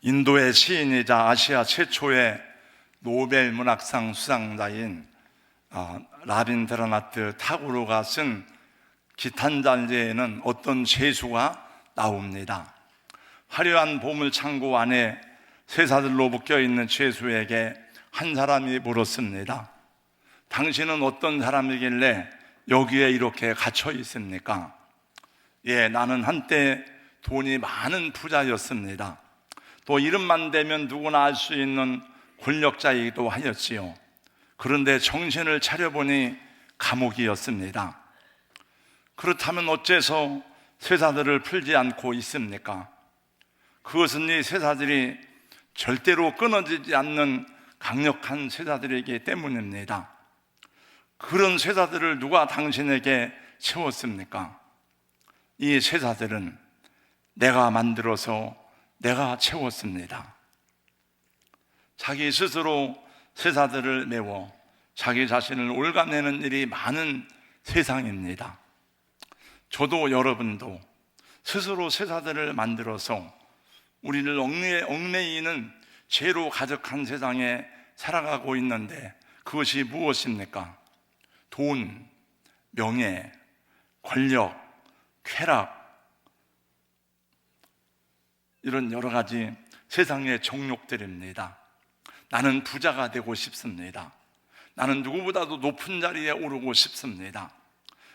인도의 시인이자 아시아 최초의 노벨 문학상 수상자인 라빈드라나트 타고르가 쓴 기탄잔재에는 어떤 죄수가 나옵니다. 화려한 보물 창고 안에 쇠사슬로 묶여있는 죄수에게 한 사람이 물었습니다. 당신은 어떤 사람이길래 여기에 이렇게 갇혀 있습니까? 나는 한때 돈이 많은 부자였습니다. 또 이름만 대면 누구나 알 수 있는 권력자이기도 하였지요. 그런데 정신을 차려보니 감옥이었습니다. 그렇다면 어째서 쇠사슬을 풀지 않고 있습니까? 그것은 이 쇠사슬이 절대로 끊어지지 않는 강력한 쇠사슬이기 때문입니다. 그런 쇠사슬을 누가 당신에게 채웠습니까? 이 쇠사슬은 내가 만들어서 내가 채웠습니다. 자기 스스로 쇠사슬을 메워 자기 자신을 올가매는 일이 많은 세상입니다. 저도 여러분도 스스로 쇠사슬을 만들어서 우리를 얽매이는 죄로 가득한 세상에 살아가고 있는데 그것이 무엇입니까? 돈, 명예, 권력, 쾌락, 이런 여러 가지 세상의 정욕들입니다. 나는 부자가 되고 싶습니다. 나는 누구보다도 높은 자리에 오르고 싶습니다.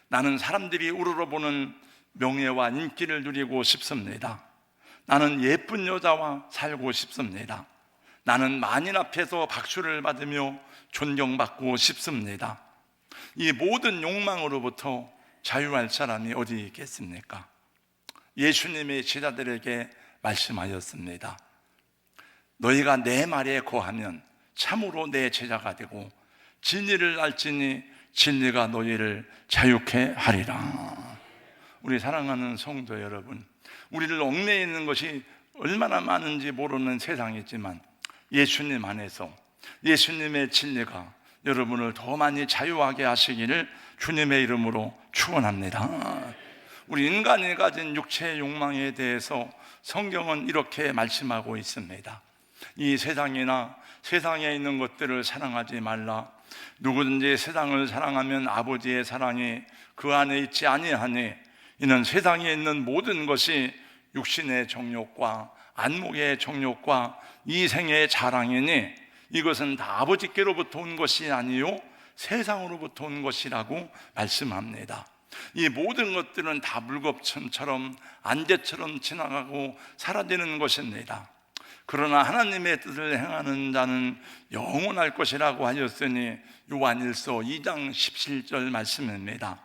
나는 사람들이 우러러보는 명예와 인기를 누리고 싶습니다. 나는 예쁜 여자와 살고 싶습니다. 나는 만인 앞에서 박수를 받으며 존경받고 싶습니다. 이 모든 욕망으로부터 자유할 사람이 어디 있겠습니까? 예수님의 제자들에게 말씀하였습니다. 너희가 내 말에 거하면 참으로 내 제자가 되고 진리를 알지니 진리가 너희를 자유케 하리라. 우리 사랑하는 성도 여러분, 우리를 얽매이는 것이 얼마나 많은지 모르는 세상이지만 예수님 안에서 예수님의 진리가 여러분을 더 많이 자유하게 하시기를 주님의 이름으로 축원합니다. 우리 인간이 가진 육체의 욕망에 대해서 성경은 이렇게 말씀하고 있습니다. 이 세상이나 세상에 있는 것들을 사랑하지 말라. 누구든지 세상을 사랑하면 아버지의 사랑이 그 안에 있지 아니하니 이는 세상에 있는 모든 것이 육신의 정욕과 안목의 정욕과 이생의 자랑이니 이것은 다 아버지께로부터 온 것이 아니요 세상으로부터 온 것이라고 말씀합니다. 이 모든 것들은 다 물겁천처럼 안개처럼 지나가고 사라지는 것입니다. 그러나 하나님의 뜻을 행하는 자는 영원할 것이라고 하였으니 요한일서 2장 17절 말씀입니다.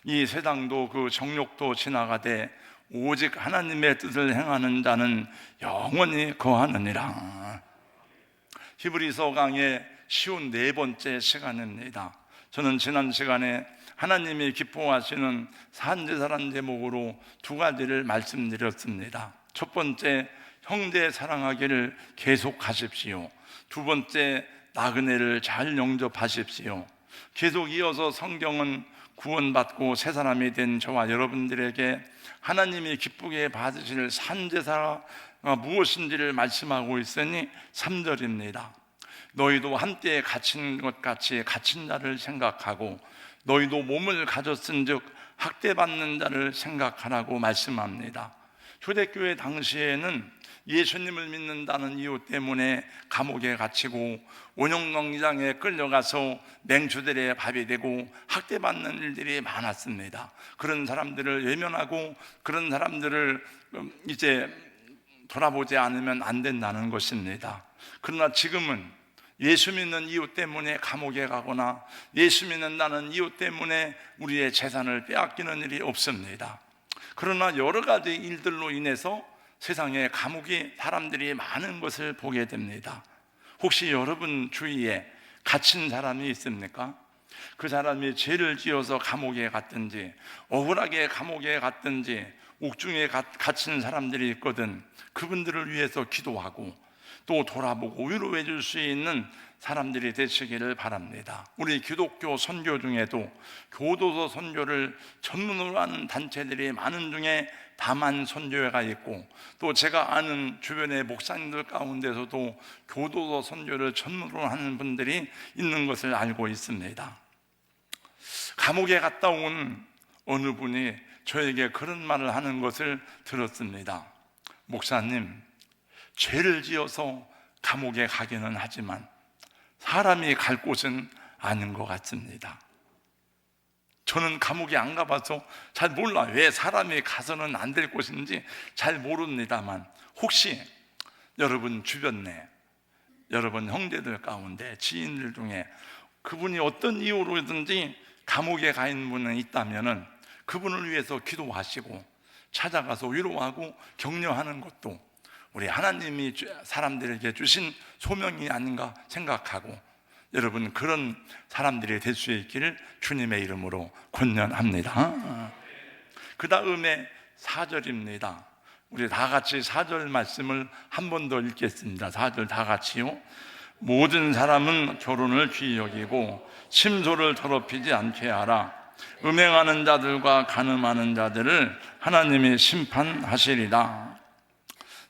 이 세상도 그 정욕도 지나가되 오직 하나님의 뜻을 행하는 자는 영원히 거하느니라. 히브리서 강의 쉬운 4번째 시간입니다. 저는 지난 시간에 하나님이 기뻐하시는 산제사란 제목으로 2가지를 말씀드렸습니다. 첫 번째, 형제 사랑하기를 계속하십시오. 두 번째, 나그네를 잘 영접하십시오. 계속 이어서 성경은 구원받고 새 사람이 된 저와 여러분들에게 하나님이 기쁘게 받으실 산제사가 무엇인지를 말씀하고 있으니 3절입니다. 너희도 한때에 갇힌 것 같이 갇힌 자를 생각하고 너희도 몸을 가졌은즉 학대받는 자를 생각하라고 말씀합니다. 초대교회 당시에는 예수님을 믿는다는 이유 때문에 감옥에 갇히고 원형농장에 끌려가서 맹주들의 밥이 되고 학대받는 일들이 많았습니다. 그런 사람들을 외면하고 그런 사람들을 이제 돌아보지 않으면 안 된다는 것입니다. 그러나 지금은 예수 믿는 이유 때문에 감옥에 가거나 예수 믿는다는 이유 때문에 우리의 재산을 빼앗기는 일이 없습니다. 그러나 여러 가지 일들로 인해서 세상에 감옥에 사람들이 많은 것을 보게 됩니다. 혹시 여러분 주위에 갇힌 사람이 있습니까? 그 사람이 죄를 지어서 감옥에 갔든지 억울하게 감옥에 갔든지 옥중에 갇힌 사람들이 있거든. 그분들을 위해서 기도하고 또 돌아보고 위로해 줄 수 있는 사람들이 되시기를 바랍니다. 우리 기독교 선교 중에도 교도소 선교를 전문으로 하는 단체들이 많은 중에 다만 선교회가 있고, 또 제가 아는 주변의 목사님들 가운데서도 교도소 선교를 전문으로 하는 분들이 있는 것을 알고 있습니다. 감옥에 갔다 온 어느 분이 저에게 그런 말을 하는 것을 들었습니다. 목사님, 죄를 지어서 감옥에 가기는 하지만 사람이 갈 곳은 아닌 것 같습니다. 저는 감옥에 안 가봐서 잘 몰라요. 왜 사람이 가서는 안 될 곳인지 잘 모릅니다만, 혹시 여러분 주변 내, 여러분 형제들 가운데, 지인들 중에 그분이 어떤 이유로든지 감옥에 가 있는 분은 있다면 그분을 위해서 기도하시고 찾아가서 위로하고 격려하는 것도 우리 하나님이 사람들에게 주신 소명이 아닌가 생각하고, 여러분 그런 사람들이 될 수 있기를 주님의 이름으로 권면합니다. 그 다음에 4절입니다. 우리 다 같이 4절 말씀을 한 번 더 읽겠습니다. 4절 다 같이요. 모든 사람은 결혼을 귀히 여기고 침소를 더럽히지 않게 하라. 음행하는 자들과 간음하는 자들을 하나님이 심판하시리라.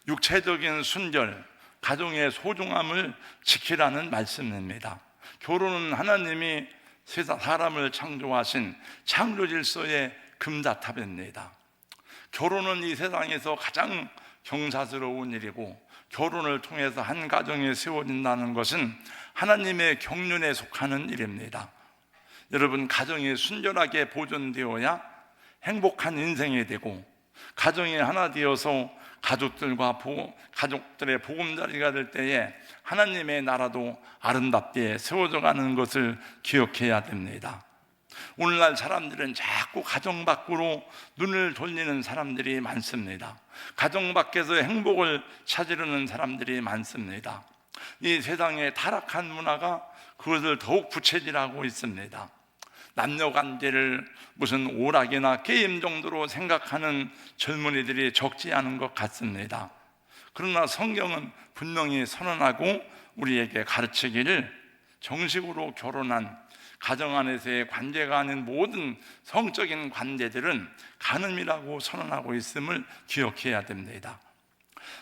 육체적인 순결, 가정의 소중함을 지키라는 말씀입니다. 결혼은 하나님이 사람을 창조하신 창조 질서의 금자탑입니다. 결혼은 이 세상에서 가장 경사스러운 일이고, 결혼을 통해서 한 가정이 세워진다는 것은 하나님의 경륜에 속하는 일입니다. 여러분, 가정이 순결하게 보존되어야 행복한 인생이 되고, 가정이 하나 되어서 가족들의 보금자리가 될 때에 하나님의 나라도 아름답게 세워져 가는 것을 기억해야 됩니다. 오늘날 사람들은 자꾸 가정 밖으로 눈을 돌리는 사람들이 많습니다. 가정 밖에서 행복을 찾으려는 사람들이 많습니다. 이 세상의 타락한 문화가 그것을 더욱 부채질하고 있습니다. 남녀관계를 무슨 오락이나 게임 정도로 생각하는 젊은이들이 적지 않은 것 같습니다. 그러나 성경은 분명히 선언하고 우리에게 가르치기를, 정식으로 결혼한 가정 안에서의 관계가 아닌 모든 성적인 관계들은 간음이라고 선언하고 있음을 기억해야 됩니다.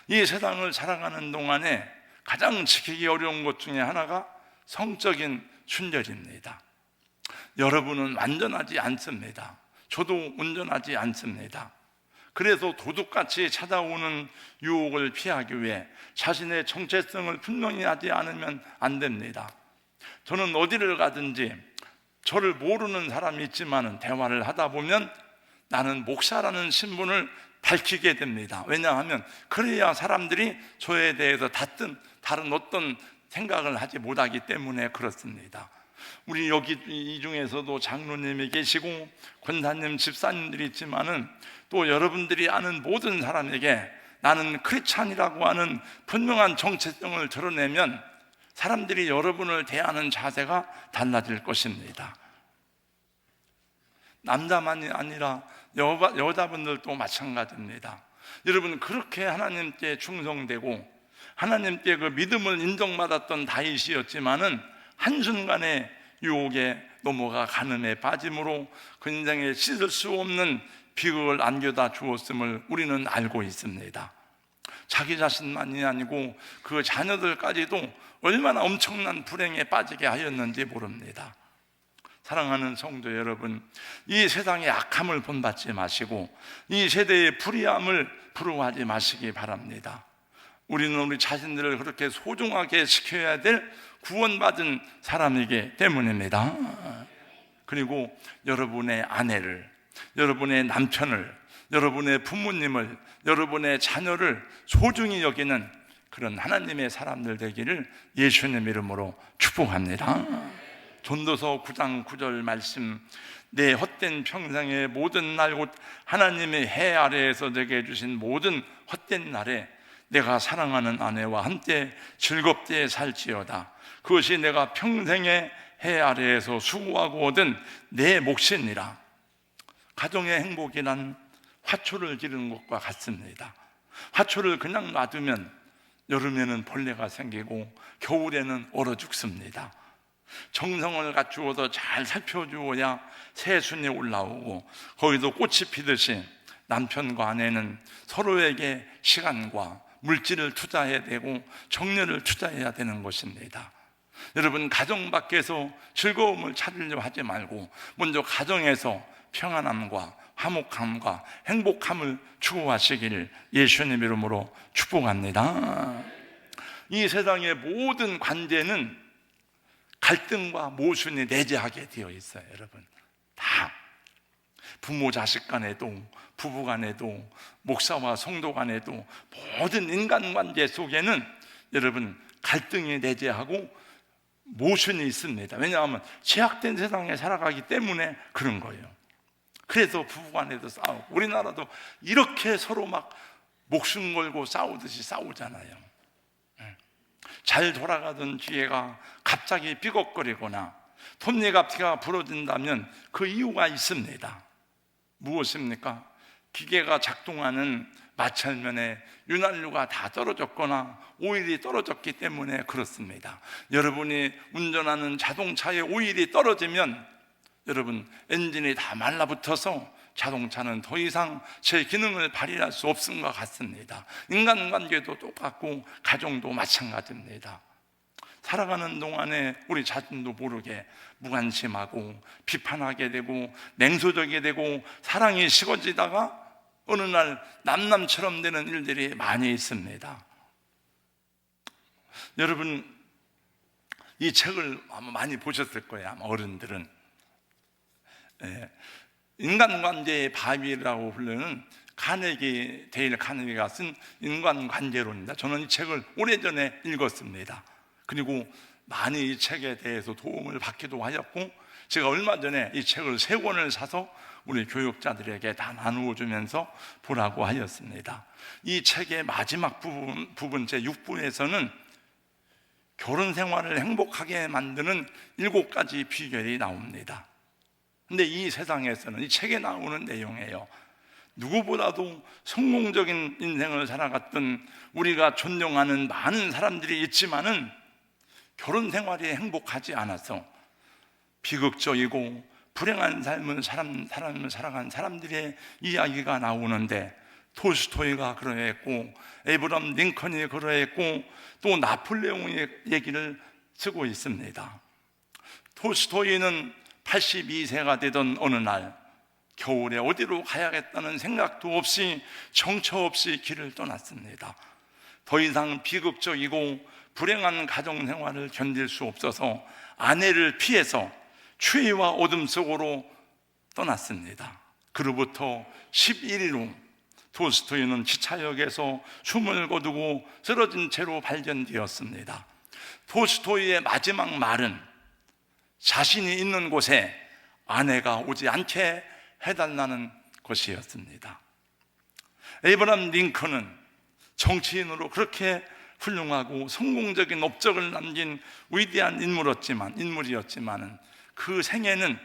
이 세상을 살아가는 동안에 가장 지키기 어려운 것 중에 하나가 성적인 순결입니다. 여러분은 완전하지 않습니다. 저도 온전하지 않습니다. 그래서 도둑같이 찾아오는 유혹을 피하기 위해 자신의 정체성을 분명히 하지 않으면 안 됩니다. 저는 어디를 가든지 저를 모르는 사람이 있지만 대화를 하다 보면 나는 목사라는 신분을 밝히게 됩니다. 왜냐하면 그래야 사람들이 저에 대해서 다른 어떤 생각을 하지 못하기 때문에 그렇습니다. 우리 여기 이 중에서도 장로님이 계시고 권사님, 집사님들이 있지만은 또 여러분들이 아는 모든 사람에게 나는 크리스찬이라고 하는 분명한 정체성을 드러내면 사람들이 여러분을 대하는 자세가 달라질 것입니다. 남자만이 아니라 여자분들도 마찬가지입니다. 여러분, 그렇게 하나님께 충성되고 하나님께 그 믿음을 인정받았던 다윗이었지만은 한순간에 유혹에 넘어가 간음에 빠짐으로 그 인생에 씻을 수 없는 비극을 안겨다 주었음을 우리는 알고 있습니다. 자기 자신만이 아니고 그 자녀들까지도 얼마나 엄청난 불행에 빠지게 하였는지 모릅니다. 사랑하는 성도 여러분, 이 세상의 악함을 본받지 마시고 이 세대의 불의함을 부러워하지 마시기 바랍니다. 우리는 우리 자신들을 그렇게 소중하게 지켜야 될 구원받은 사람이기 때문입니다. 그리고 여러분의 아내를, 여러분의 남편을, 여러분의 부모님을, 여러분의 자녀를 소중히 여기는 그런 하나님의 사람들 되기를 예수님 이름으로 축복합니다. 전도서 9장 9절 말씀, 내 헛된 평생의 모든 날 곧 하나님의 해 아래에서 내게 주신 모든 헛된 날에 내가 사랑하는 아내와 함께 즐겁게 살지어다. 그것이 내가 평생의 해 아래에서 수고하고 얻은 내 몫이니라. 가정의 행복이란 화초를 기르는 것과 같습니다. 화초를 그냥 놔두면 여름에는 벌레가 생기고 겨울에는 얼어 죽습니다. 정성을 갖추어서 잘 살펴주어야 새순이 올라오고 거기도 꽃이 피듯이 남편과 아내는 서로에게 시간과 물질을 투자해야 되고 정열을 투자해야 되는 것입니다. 여러분, 가정 밖에서 즐거움을 찾으려 하지 말고 먼저 가정에서 평안함과 화목함과 행복함을 추구하시길 예수님 이름으로 축복합니다. 이 세상의 모든 관계는 갈등과 모순이 내재하게 되어 있어요. 여러분, 다 부모 자식 간에도, 부부 간에도, 목사와 성도 간에도 모든 인간관계 속에는 여러분 갈등이 내재하고 모순이 있습니다. 왜냐하면 죄악된 세상에 살아가기 때문에 그런 거예요. 그래서 부부 간에도 싸우고, 우리나라도 이렇게 서로 막 목숨 걸고 싸우듯이 싸우잖아요. 잘 돌아가던 기회가 갑자기 삐걱거리거나 톱니바퀴가 부러진다면 그 이유가 있습니다. 무엇입니까? 기계가 작동하는 마찰면에 윤활유가 다 떨어졌거나 오일이 떨어졌기 때문에 그렇습니다. 여러분이 운전하는 자동차의 오일이 떨어지면 여러분 엔진이 다 말라붙어서 자동차는 더 이상 제 기능을 발휘할 수 없음과 같습니다. 인간관계도 똑같고 가정도 마찬가지입니다. 살아가는 동안에 우리 자신도 모르게 무관심하고 비판하게 되고 냉소적이 되고 사랑이 식어지다가 어느 날 남남처럼 되는 일들이 많이 있습니다. 여러분, 이 책을 아마 많이 보셨을 거예요. 아마 어른들은. 인간관계의 바위라고 부르는 데일 카네기가 쓴 인간관계론입니다. 저는 이 책을 오래전에 읽었습니다. 그리고 많이 이 책에 대해서 도움을 받기도 하였고, 제가 얼마 전에 이 책을 3권을 사서 우리 교육자들에게 다 나누어 주면서 보라고 하였습니다. 이 책의 마지막 부분 제6부에서는 결혼 생활을 행복하게 만드는 7가지 비결이 나옵니다. 근데 이 세상에서는, 이 책에 나오는 내용이에요, 누구보다도 성공적인 인생을 살아갔던 우리가 존경하는 많은 사람들이 있지만은 결혼 생활이 행복하지 않아서 비극적이고 불행한 삶을 살아간 사람들의 이야기가 나오는데, 톨스토이가 그러했고 에브람 링컨이 그러했고 또 나폴레옹의 얘기를 쓰고 있습니다. 톨스토이는 82세가 되던 어느 날 겨울에 어디로 가야겠다는 생각도 없이 정처 없이 길을 떠났습니다. 더 이상 비극적이고 불행한 가정생활을 견딜 수 없어서 아내를 피해서 추위와 어둠 속으로 떠났습니다. 그로부터 11일 후 톨스토이는 기차역에서 숨을 거두고 쓰러진 채로 발견되었습니다. 톨스토이의 마지막 말은 자신이 있는 곳에 아내가 오지 않게 해달라는 것이었습니다. 에이브람 링컨은 정치인으로 그렇게 훌륭하고 성공적인 업적을 남긴 위대한 인물이었지만 그 생애는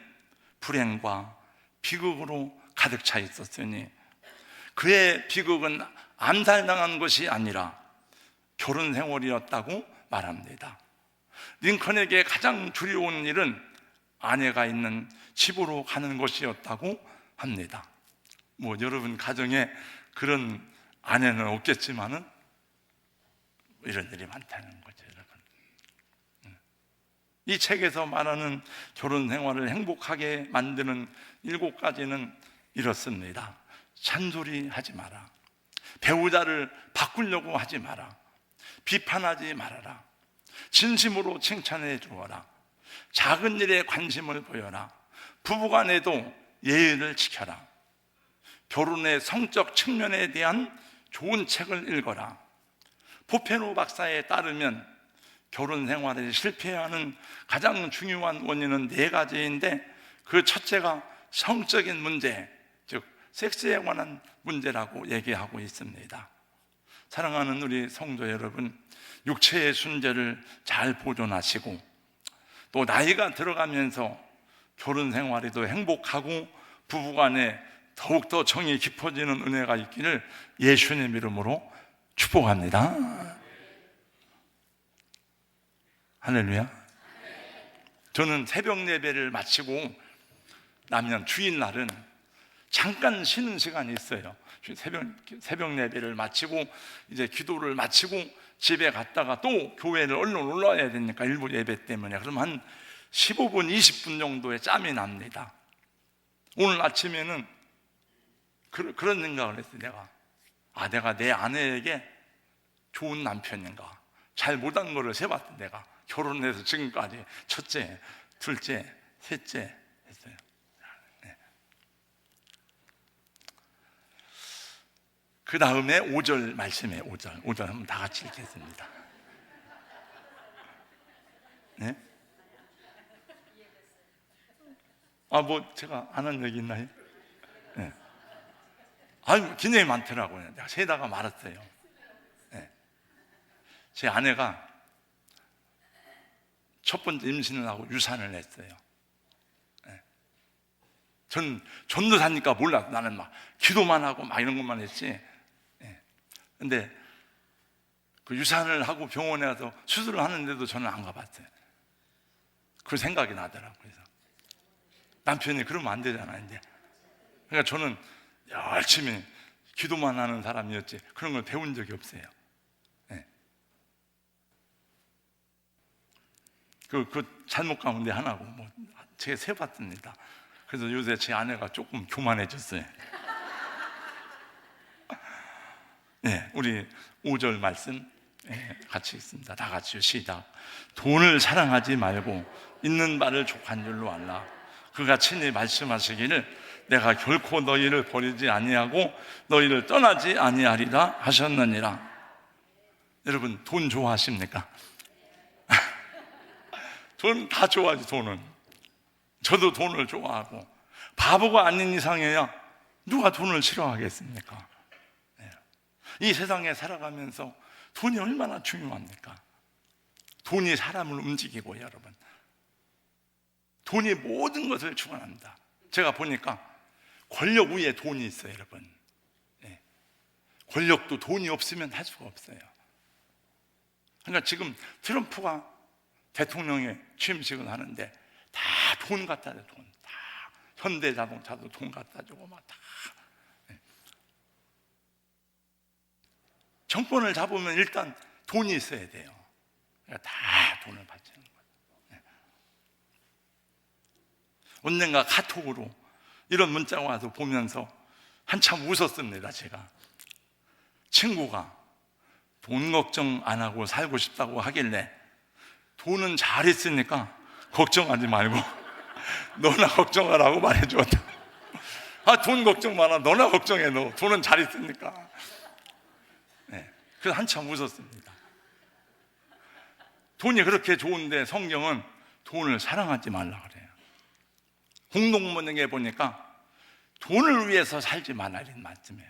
불행과 비극으로 가득 차 있었으니 그의 비극은 암살당한 것이 아니라 결혼 생활이었다고 말합니다. 링컨에게 가장 두려운 일은 아내가 있는 집으로 가는 것이었다고 합니다. 여러분 가정에 그런 아내는 없겠지만은 이런 일이 많다는 거죠, 여러분. 이 책에서 말하는 결혼 생활을 행복하게 만드는 7가지는 이렇습니다. 잔소리 하지 마라. 배우자를 바꾸려고 하지 마라. 비판하지 말아라. 진심으로 칭찬해 주어라. 작은 일에 관심을 보여라. 부부간에도 예의를 지켜라. 결혼의 성적 측면에 대한 좋은 책을 읽어라. 포페노 박사에 따르면 결혼 생활에 실패하는 가장 중요한 원인은 4가지인데 그 첫째가 성적인 문제, 즉 섹스에 관한 문제라고 얘기하고 있습니다. 사랑하는 우리 성도 여러분, 육체의 순재를 잘 보존하시고 또 나이가 들어가면서 결혼 생활이 더 행복하고 부부간에 더욱더 정이 깊어지는 은혜가 있기를 예수님 이름으로 축복합니다. 할렐루야. 저는 새벽 예배를 마치고 나면 주일날은 잠깐 쉬는 시간이 있어요. 새벽 예배를 마치고 이제 기도를 마치고 집에 갔다가 또 교회를 얼른 올라와야 되니까 일부 예배 때문에, 그럼 한 15분 20분 정도의 짬이 납니다. 오늘 아침에는 그런 생각을 했어요. 내가 내 아내에게 좋은 남편인가, 잘 못한 거를 세봤다. 내가 결혼해서 지금까지 첫째, 둘째, 셋째 했어요. 네. 그 다음에 5절 말씀에 5절 한번 다 같이 읽겠습니다. 네? 제가 안 한 얘기 있나요? 네. 굉장히 많더라고요. 내가 세다가 말았어요. 네. 제 아내가 첫 번째 임신을 하고 유산을 했어요. 네. 전 전도사니까 몰라. 나는 막 기도만 하고 막 이런 것만 했지. 네. 근데 그 유산을 하고 병원에 가서 수술을 하는데도 저는 안 가봤어요. 그 생각이 나더라고요. 그래서 남편이 그러면 안 되잖아, 이제. 그러니까 저는 열심히 기도만 하는 사람이었지 그런 걸 배운 적이 없어요. 네. 그 잘못 가운데 하나고 제가 세봤습니다. 그래서 요새 제 아내가 조금 교만해졌어요. 네, 우리 5절 말씀 같이 읽습니다. 다 같이요. 시작. 돈을 사랑하지 말고 있는 바를 족한 줄로 알라. 그가 친히 말씀하시기를 내가 결코 너희를 버리지 아니하고 너희를 떠나지 아니하리라 하셨느니라. 여러분, 돈 좋아하십니까? 돈 다 좋아하지. 돈은 저도 돈을 좋아하고, 바보가 아닌 이상해야 누가 돈을 싫어하겠습니까? 이 세상에 살아가면서 돈이 얼마나 중요합니까? 돈이 사람을 움직이고, 여러분, 돈이 모든 것을 주관합니다. 제가 보니까 권력 위에 돈이 있어요, 여러분. 권력도 돈이 없으면 할 수가 없어요. 그러니까 지금 트럼프가 대통령에 취임식을 하는데 다 돈 갖다 줘. 돈 다. 현대자동차도 돈 갖다 주고 막 다. 정권을 잡으면 일단 돈이 있어야 돼요. 그러니까 다 돈을 바치는 거예요. 언젠가 카톡으로 이런 문자가 와서 보면서 한참 웃었습니다. 제가 친구가 돈 걱정 안 하고 살고 싶다고 하길래 돈은 잘 있으니까 걱정하지 말고 너나 걱정하라고 말해줬다. 돈 걱정 마라. 너나 걱정해. 너 돈은 잘 있으니까. 그래서 한참 웃었습니다. 돈이 그렇게 좋은데 성경은 돈을 사랑하지 말라 그래요. 공동번역에 보니까 돈을 위해서 살지 말라는 말씀이에요.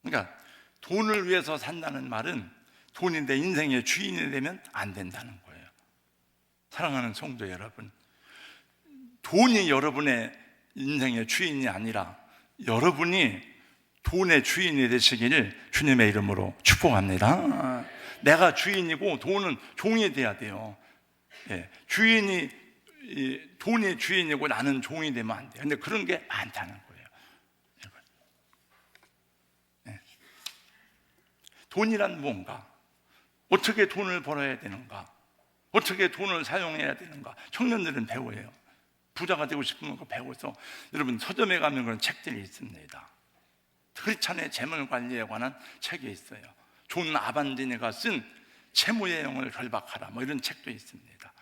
그러니까 돈을 위해서 산다는 말은 돈이 내 인생의 주인이 되면 안 된다는 거예요. 사랑하는 성도 여러분, 돈이 여러분의 인생의 주인이 아니라 여러분이 돈의 주인이 되시기를 주님의 이름으로 축복합니다. 내가 주인이고 돈은 종이 돼야 돼요. 돈이 주인이고 나는 종이 되면 안 돼요. 근데 그런 게 많다는 거예요. 돈이란 뭔가? 어떻게 돈을 벌어야 되는가? 어떻게 돈을 사용해야 되는가? 청년들은 배워요. 부자가 되고 싶으면 그거 배워서, 여러분 서점에 가면 그런 책들이 있습니다. 크리스찬의 재물 관리에 관한 책이 있어요. 존 아반디니가 쓴 채무의 영을 결박하라, 이런 책도 있습니다.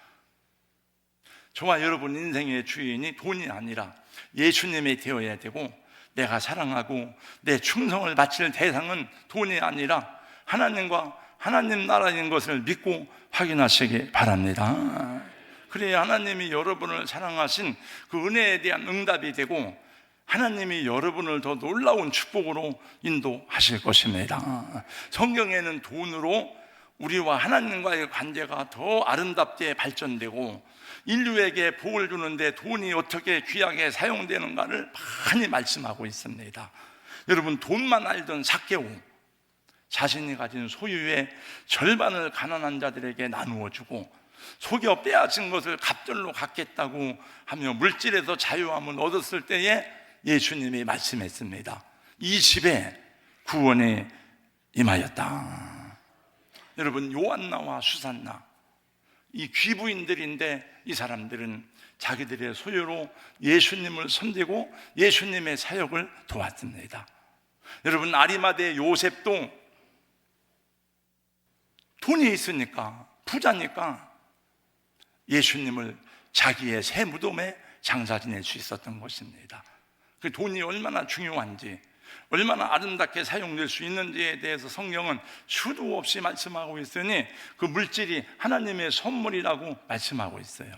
저와 여러분 인생의 주인이 돈이 아니라 예수님이 되어야 되고, 내가 사랑하고 내 충성을 바칠 대상은 돈이 아니라 하나님과 하나님 나라인 것을 믿고 확인하시기 바랍니다. 그래야 하나님이 여러분을 사랑하신 그 은혜에 대한 응답이 되고 하나님이 여러분을 더 놀라운 축복으로 인도하실 것입니다. 성경에는 돈으로 우리와 하나님과의 관계가 더 아름답게 발전되고 인류에게 복을 주는데 돈이 어떻게 귀하게 사용되는가를 많이 말씀하고 있습니다. 여러분, 돈만 알던 삭개오, 자신이 가진 소유의 절반을 가난한 자들에게 나누어 주고 속여 빼앗은 것을 갑절로 갚겠다고 하며 물질에서 자유함을 얻었을 때에 예수님이 말씀했습니다. 이 집에 구원이 임하였다. 여러분, 요한나와 수산나, 이 귀부인들인데 이 사람들은 자기들의 소유로 예수님을 섬기고 예수님의 사역을 도왔습니다. 여러분, 아리마대 요셉도 돈이 있으니까, 부자니까 예수님을 자기의 새 무덤에 장사 지낼 수 있었던 것입니다. 그 돈이 얼마나 중요한지, 얼마나 아름답게 사용될 수 있는지에 대해서 성경은 수도 없이 말씀하고 있으니 그 물질이 하나님의 선물이라고 말씀하고 있어요.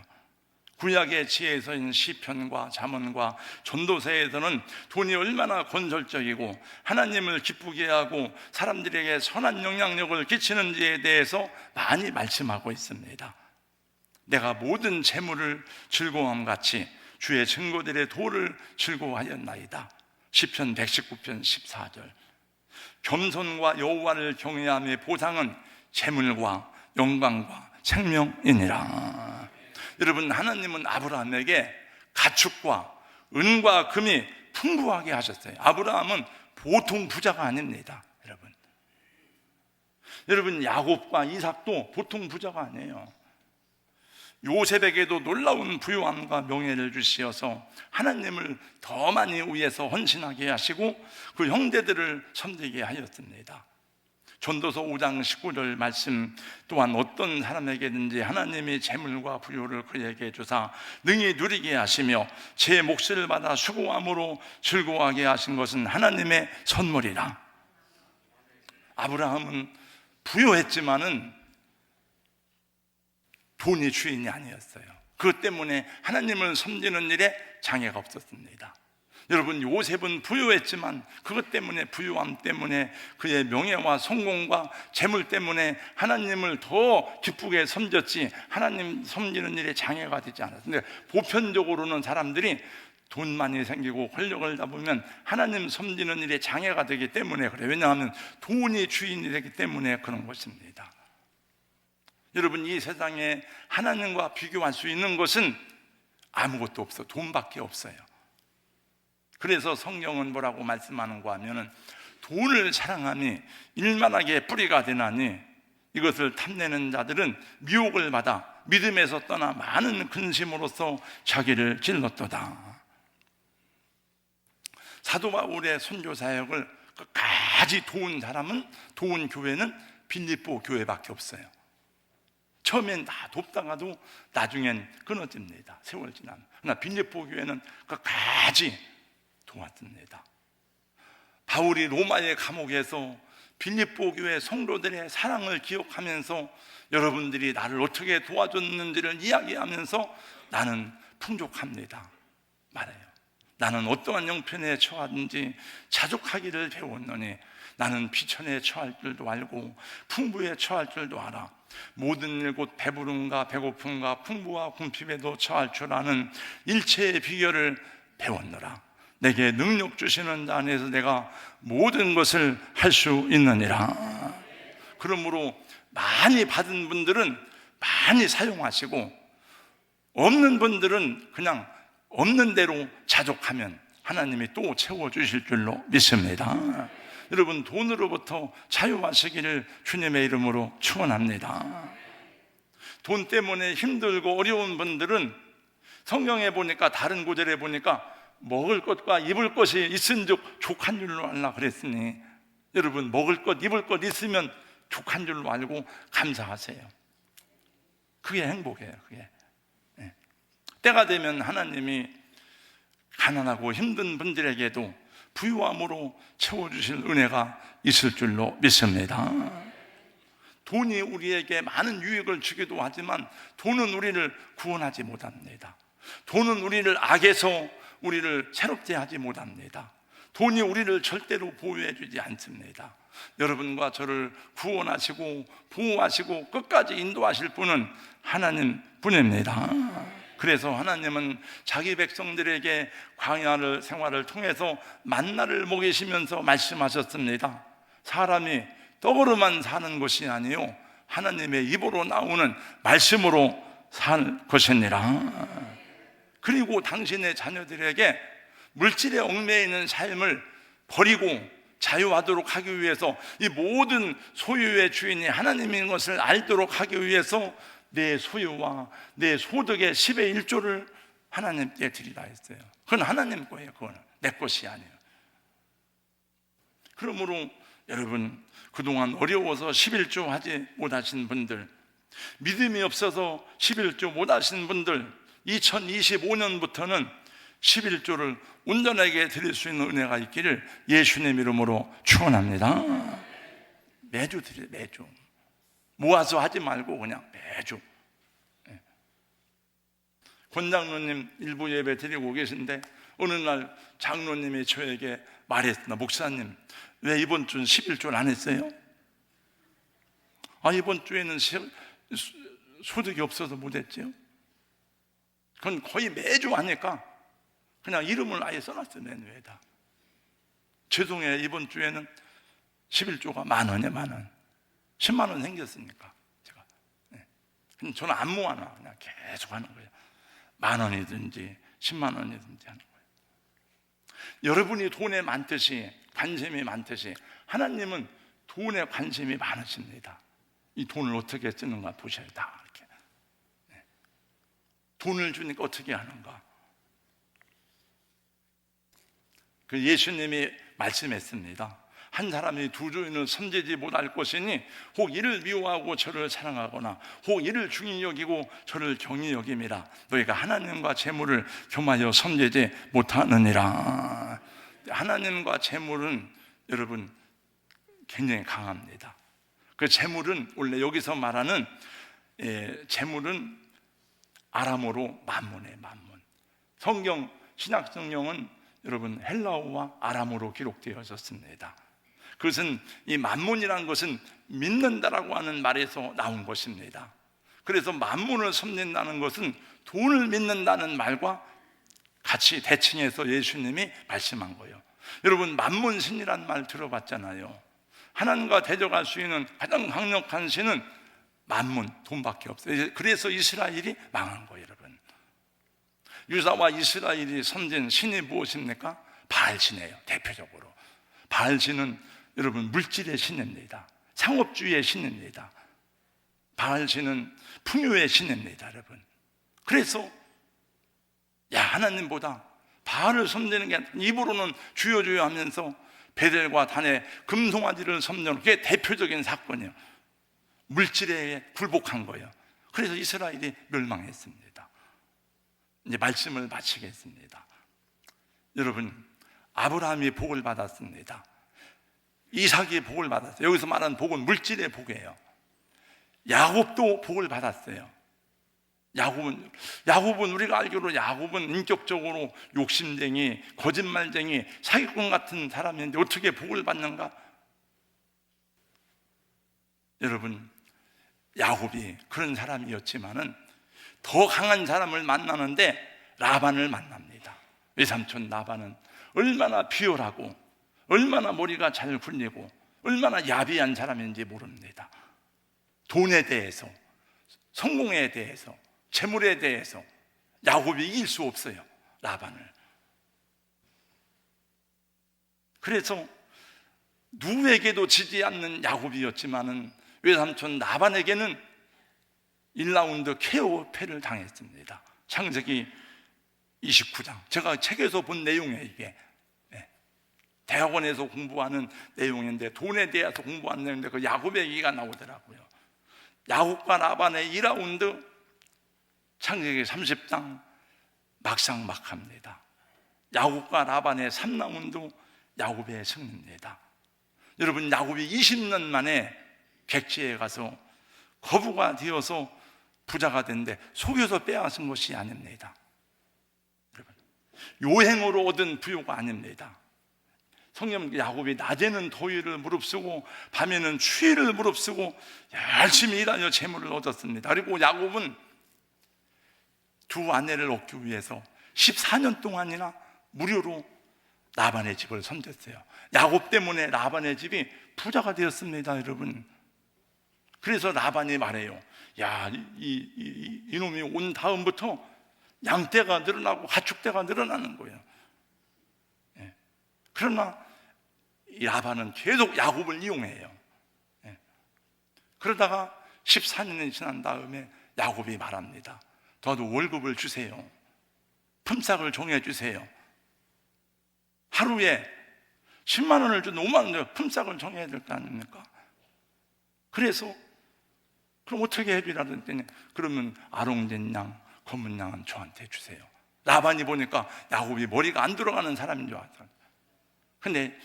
구약의 지혜에서는 시편과 잠언과 전도서에서는 돈이 얼마나 건설적이고 하나님을 기쁘게 하고 사람들에게 선한 영향력을 끼치는지에 대해서 많이 말씀하고 있습니다. 내가 모든 재물을 즐거움같이 주의 증거들의 도를 즐거워하였나이다. 시편 119편 14절. 겸손과 여호와를 경외함의 보상은 재물과 영광과 생명이니라. 여러분, 하나님은 아브라함에게 가축과 은과 금이 풍부하게 하셨어요. 아브라함은 보통 부자가 아닙니다. 여러분, 야곱과 이삭도 보통 부자가 아니에요. 요셉에게도 놀라운 부유함과 명예를 주시어서 하나님을 더 많이 위해서 헌신하게 하시고 그 형제들을 섬기게 하였습니다. 전도서 5장 19절 말씀 또한 어떤 사람에게든지 하나님이 재물과 부유를 그에게 주사 능히 누리게 하시며 제 몫을 받아 수고함으로 즐거워하게 하신 것은 하나님의 선물이라. 아브라함은 부유했지만은 돈이 주인이 아니었어요. 그것 때문에 하나님을 섬기는 일에 장애가 없었습니다. 여러분, 요셉은 부유했지만 그것 때문에, 부유함 때문에, 그의 명예와 성공과 재물 때문에 하나님을 더 기쁘게 섬겼지 하나님 섬기는 일에 장애가 되지 않았습니다. 보편적으로는 사람들이 돈 많이 생기고 권력을 잡으면 하나님 섬기는 일에 장애가 되기 때문에 그래요. 왜냐하면 돈이 주인이 되기 때문에 그런 것입니다. 여러분, 이 세상에 하나님과 비교할 수 있는 것은 아무것도 없어. 돈밖에 없어요. 그래서 성경은 뭐라고 말씀하는가 하면은 돈을 사랑하니 일만하게 뿌리가 되나니 이것을 탐내는 자들은 미혹을 받아 믿음에서 떠나 많은 근심으로써 자기를 찔렀도다. 사도 바울의 선교 사역을 끝까지 도운 사람은, 도운 교회는 빌립보 교회밖에 없어요. 처음엔 다 돕다가도 나중엔 끊어집니다. 세월 지나면. 그러나 빌립보 교회는 끝까지 도왔습니다. 바울이 로마의 감옥에서 빌립보 교회 성도들의 사랑을 기억하면서 여러분들이 나를 어떻게 도와줬는지를 이야기하면서 나는 풍족합니다 말해요. 나는 어떠한 형편에 처하든지 자족하기를 배웠노니 나는 비천에 처할 줄도 알고 풍부에 처할 줄도 알아. 모든 일 곧 배부름과 배고픔과 풍부와 궁핍에도 처할 줄 아는 일체의 비결을 배웠노라. 내게 능력 주시는 자 안에서 내가 모든 것을 할 수 있느니라. 그러므로 많이 받은 분들은 많이 사용하시고 없는 분들은 그냥 없는 대로 자족하면 하나님이 또 채워주실 줄로 믿습니다. 여러분, 돈으로부터 자유하시기를 주님의 이름으로 축원합니다. 돈 때문에 힘들고 어려운 분들은 성경에 보니까, 다른 구절에 보니까 먹을 것과 입을 것이 있은즉 족한 줄로 알라 그랬으니, 여러분, 먹을 것, 입을 것 있으면 족한 줄로 알고 감사하세요. 그게 행복이에요. 그게. 때가 되면 하나님이 가난하고 힘든 분들에게도 부유함으로 채워주실 은혜가 있을 줄로 믿습니다. 돈이 우리에게 많은 유익을 주기도 하지만 돈은 우리를 구원하지 못합니다. 돈은 우리를 악에서 우리를 새롭게 하지 못합니다. 돈이 우리를 절대로 보호해 주지 않습니다. 여러분과 저를 구원하시고 보호하시고 끝까지 인도하실 분은 하나님 뿐입니다. 그래서 하나님은 자기 백성들에게 광야 생활을 통해서 만나를 먹이시면서 말씀하셨습니다. 사람이 떡으로만 사는 것이 아니요 하나님의 입으로 나오는 말씀으로 살 것이니라. 그리고 당신의 자녀들에게 물질에 얽매여 있는 삶을 버리고 자유하도록 하기 위해서, 이 모든 소유의 주인이 하나님인 것을 알도록 하기 위해서 내 소유와 내 소득의 10의 1조를 하나님께 드리라 했어요. 그건 하나님 거예요. 그건 내 것이 아니에요. 그러므로 여러분, 그동안 어려워서 11조 하지 못하신 분들, 믿음이 없어서 11조 못하신 분들, 2025년부터는 11조를 온전하게 드릴 수 있는 은혜가 있기를 예수님 이름으로 축원합니다. 매주 드려요. 매주 모아서 하지 말고 그냥 매주. 권장로님 일부 예배 드리고 계신데 어느 날 장로님이 저에게 말했습니다. 목사님, 왜 이번 주는 11조를 안 했어요? 이번 주에는 소득이 없어서 못했지요. 그건 거의 매주 하니까 그냥 이름을 아예 써놨어요. 맨 위에다. 죄송해요, 이번 주에는 11조가 10,000원이에요. 10,000원. 10만 원 생겼으니까 제가. 근데 저는 안 모아놔. 그냥 계속 하는 거예요. 10,000원이든지 10만 원이든지 하는 거예요. 여러분이 돈에 많듯이, 관심이 많듯이, 하나님은 돈에 관심이 많으십니다. 이 돈을 어떻게 쓰는가 보셔야 다 이렇게. 돈을 주니까 어떻게 하는가. 그 예수님이 말씀했습니다. 한 사람이 두 주인을 섬기지 못할 것이니 혹 이를 미워하고 저를 사랑하거나 혹 이를 중히 여기고 저를 경히 여김이라. 너희가 하나님과 재물을 겸하여 섬기지 못하느니라. 하나님과 재물은 여러분 굉장히 강합니다. 그 재물은 원래 여기서 말하는 재물은 아람어로 만문이에요. 만문. 성경 신약 성경은 여러분 헬라어와 아람어로 기록되어 있었습니다. 그것은 이 만문이라는 것은 믿는다라고 하는 말에서 나온 것입니다. 그래서 만문을 섬긴다는 것은 돈을 믿는다는 말과 같이 대칭해서 예수님이 말씀한 거예요. 여러분, 만문신이라는 말 들어봤잖아요. 하나님과 대적할 수 있는 가장 강력한 신은 만문, 돈밖에 없어요. 그래서 이스라엘이 망한 거예요. 여러분, 유다와 이스라엘이 섬긴 신이 무엇입니까? 바알신이에요. 대표적으로 바알신은 여러분 물질의 신입니다. 상업주의의 신입니다. 바알신은 풍요의 신입니다. 여러분, 그래서 하나님보다 바알을 섬기는 게 입으로는 주여 주여 하면서 베델과 단의 금송아지를 섬기는, 그게 대표적인 사건이에요. 물질에 굴복한 거예요. 그래서 이스라엘이 멸망했습니다. 이제 말씀을 마치겠습니다. 여러분, 아브라함이 복을 받았습니다. 이삭이 복을 받았어요. 여기서 말하는 복은 물질의 복이에요. 야곱도 복을 받았어요. 야곱은 우리가 알기로 야곱은 인격적으로 욕심쟁이, 거짓말쟁이, 사기꾼 같은 사람인데 어떻게 복을 받는가? 여러분, 야곱이 그런 사람이었지만은 더 강한 사람을 만나는데 라반을 만납니다. 외삼촌 라반은 얼마나 비열하고 얼마나 머리가 잘 굴리고 얼마나 야비한 사람인지 모릅니다. 돈에 대해서, 성공에 대해서, 재물에 대해서 야곱이 이길 수 없어요. 라반을. 그래서 누구에게도 지지 않는 야곱이었지만은 외삼촌 라반에게는 1라운드 KO 패를 당했습니다. 창세기 29장. 제가 책에서 본 내용이에요. 이게 대학원에서 공부하는 내용인데, 돈에 대해서 공부하는 내용인데 그 야곱의 얘기가 나오더라고요. 야곱과 라반의 2라운드, 창세기 30장 막상막합니다. 야곱과 라반의 3라운드, 야곱의 승리입니다. 여러분, 야곱이 20년 만에 객지에 가서 거부가 되어서 부자가 됐는데 속여서 빼앗은 것이 아닙니다. 여러분, 요행으로 얻은 부유가 아닙니다. 성경 야곱이 낮에는 더위를 무릅쓰고 밤에는 추위를 무릅쓰고 열심히 일하여 재물을 얻었습니다. 그리고 야곱은 두 아내를 얻기 위해서 14년 동안이나 무료로 라반의 집을 섬겼어요. 야곱 때문에 라반의 집이 부자가 되었습니다. 여러분, 그래서 라반이 말해요. 이놈이 온 다음부터 양떼가 늘어나고 가축대가 늘어나는 거예요. 그러나 이 라반은 계속 야곱을 이용해요. 그러다가 14년이 지난 다음에 야곱이 말합니다. 저도 월급을 주세요. 품삯을 정해주세요. 하루에 10만 원을 준 5만 원 품삯을 정해야 될 거 아닙니까? 그래서 그럼 어떻게 해주라고 했더니 그러면 아롱된 양, 검은 양은 저한테 주세요. 라반이 보니까 야곱이 머리가 안 들어가는 사람인 줄 알았어요. 근데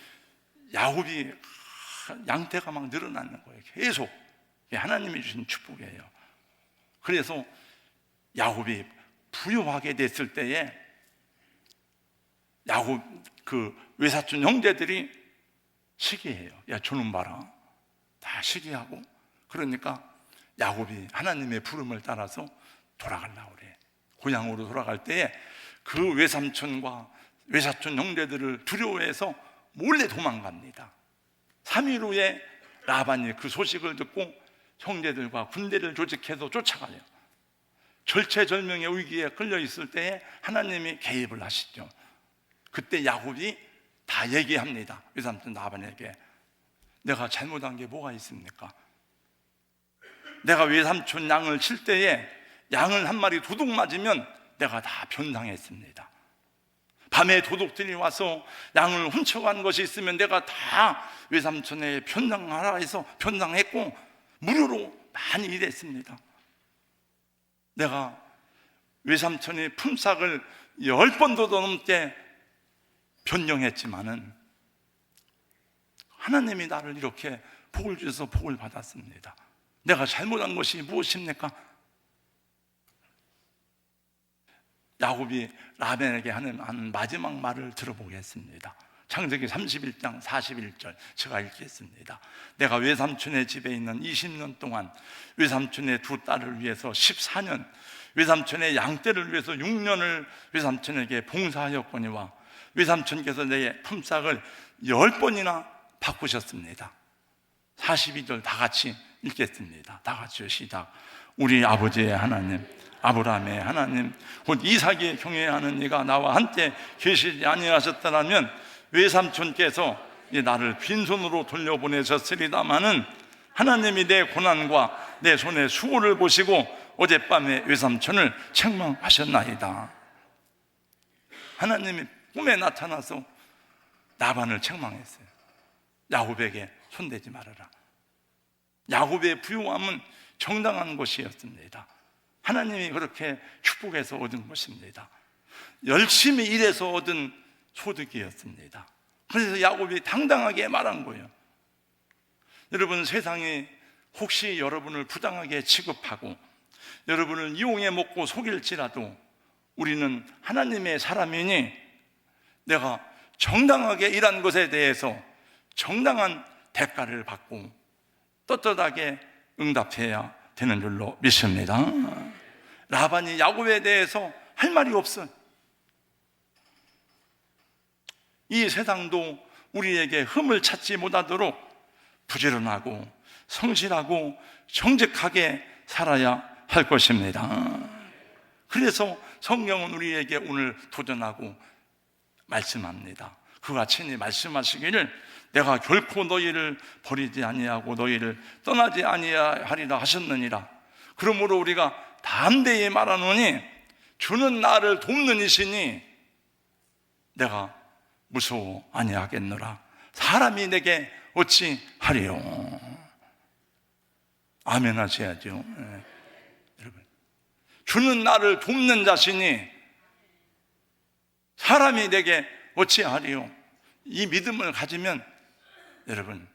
야곱이 양떼가 막 늘어나는 거예요. 계속 하나님이 주신 축복이에요. 그래서 야곱이 부유하게 됐을 때에 야곱 그 외사촌 형제들이 시기해요. 야, 저놈 봐라. 다 시기하고. 그러니까 야곱이 하나님의 부름을 따라서 돌아가려고 그래. 고향으로 돌아갈 때에 그 외삼촌과 외사촌 형제들을 두려워해서 몰래 도망갑니다. 3일 후에 라반이 그 소식을 듣고 형제들과 군대를 조직해서 쫓아가요. 절체절명의 위기에 끌려 있을 때에 하나님이 개입을 하시죠. 그때 야곱이 다 얘기합니다. 외삼촌 라반에게 내가 잘못한 게 뭐가 있습니까? 내가 외삼촌 양을 칠 때에 양을 한 마리 도둑 맞으면 내가 다 변상했습니다. 밤에 도둑들이 와서 양을 훔쳐간 것이 있으면 내가 다 외삼촌에 변상하라 해서 변상했고 무료로 많이 일했습니다. 내가 외삼촌이 품삯을 10번도 더 넘게 변경했지만은 하나님이 나를 이렇게 복을 주셔서 복을 받았습니다. 내가 잘못한 것이 무엇입니까? 야곱이 라반에게 하는 마지막 말을 들어보겠습니다. 창세기 31장 41절 제가 읽겠습니다. 내가 외삼촌의 집에 있는 20년 동안 외삼촌의 두 딸을 위해서 14년, 외삼촌의 양떼를 위해서 6년을 외삼촌에게 봉사하였거니와 외삼촌께서 내 품삯을 10번이나 바꾸셨습니다. 42절 다 같이 읽겠습니다. 다 같이요. 시작. 우리 아버지의 하나님, 아브라함의 하나님, 곧 이삭이 경외하는 이가 나와 함께 계시지 아니하셨더라면 외삼촌께서 나를 빈손으로 돌려보내셨으리다마는 하나님이 내 고난과 내 손의 수고를 보시고 어젯밤에 외삼촌을 책망하셨나이다. 하나님이 꿈에 나타나서 라반을 책망했어요. 야곱에게 손대지 말아라. 야곱의 부유함은 정당한 것이었습니다. 하나님이 그렇게 축복해서 얻은 것입니다. 열심히 일해서 얻은 소득이었습니다. 그래서 야곱이 당당하게 말한 거예요. 여러분, 세상이 혹시 여러분을 부당하게 취급하고 여러분을 이용해 먹고 속일지라도 우리는 하나님의 사람이니 내가 정당하게 일한 것에 대해서 정당한 대가를 받고 떳떳하게 응답해야 되는 줄로 믿습니다. 라반이 야곱에 대해서 할 말이 없어요. 이 세상도 우리에게 흠을 찾지 못하도록 부지런하고 성실하고 정직하게 살아야 할 것입니다. 그래서 성경은 우리에게 오늘 도전하고 말씀합니다. 그가 친히 말씀하시기를 내가 결코 너희를 버리지 아니하고 너희를 떠나지 아니하리라 하셨느니라. 그러므로 우리가 담대히 말하노니 주는 나를 돕는 이시니 내가 무서워 아니하겠노라. 사람이 내게 어찌 하리요. 아멘 하셔야죠. 네. 여러분, 주는 나를 돕는 자신이 사람이 내게 어찌 하리요. 이 믿음을 가지면 여러분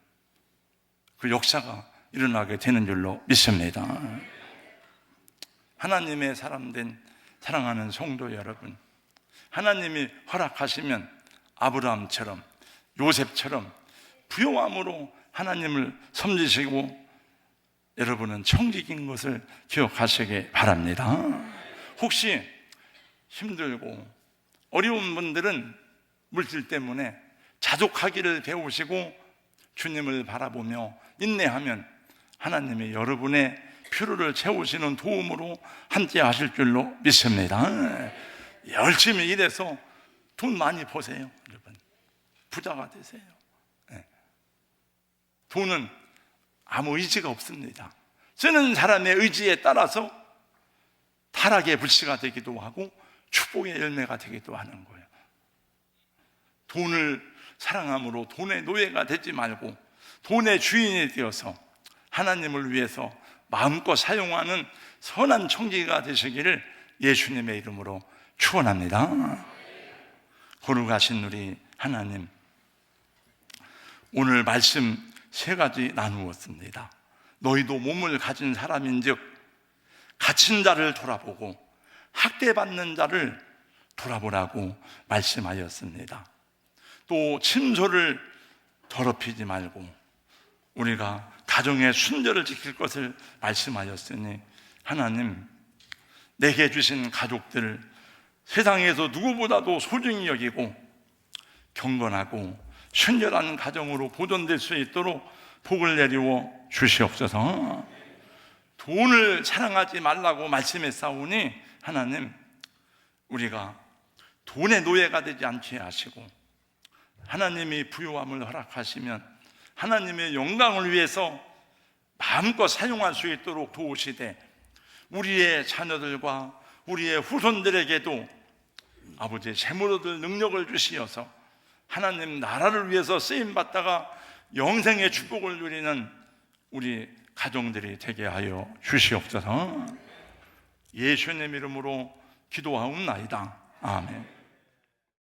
그 역사가 일어나게 되는 줄로 믿습니다. 하나님의 사람된 사랑하는 성도 여러분, 하나님이 허락하시면 아브라함처럼 요셉처럼 부요함으로 하나님을 섬기시고 여러분은 청직인 것을 기억하시기 바랍니다. 혹시 힘들고 어려운 분들은 물질 때문에 자족하기를 배우시고 주님을 바라보며 인내하면 하나님이 여러분의 필요를 채우시는 도움으로 함께 하실 줄로 믿습니다. 열심히 일해서 돈 많이 버세요, 여러분. 부자가 되세요. 돈은 아무 의지가 없습니다. 쓰는 사람의 의지에 따라서 타락의 불씨가 되기도 하고 축복의 열매가 되기도 하는 거예요. 돈을 사랑함으로 돈의 노예가 되지 말고 돈의 주인이 되어서 하나님을 위해서 마음껏 사용하는 선한 청지기가 되시기를 예수님의 이름으로 축원합니다. 거룩하신 우리 하나님, 오늘 말씀 3가지 나누었습니다. 너희도 몸을 가진 사람인즉 갇힌 자를 돌아보고 학대받는 자를 돌아보라고 말씀하였습니다. 또 친소를 더럽히지 말고 우리가 가정의 순결을 지킬 것을 말씀하였으니 하나님, 내게 주신 가족들을 세상에서 누구보다도 소중히 여기고 경건하고 순결한 가정으로 보존될 수 있도록 복을 내리워 주시옵소서. 돈을 사랑하지 말라고 말씀했사오니 하나님, 우리가 돈의 노예가 되지 않게 하시고 하나님이 부유함을 허락하시면 하나님의 영광을 위해서 마음껏 사용할 수 있도록 도우시되 우리의 자녀들과 우리의 후손들에게도 아버지의 재물 얻을 능력을 주시어서 하나님 나라를 위해서 쓰임받다가 영생의 축복을 누리는 우리 가정들이 되게 하여 주시옵소서. 예수님 이름으로 기도하옵나이다. 아멘.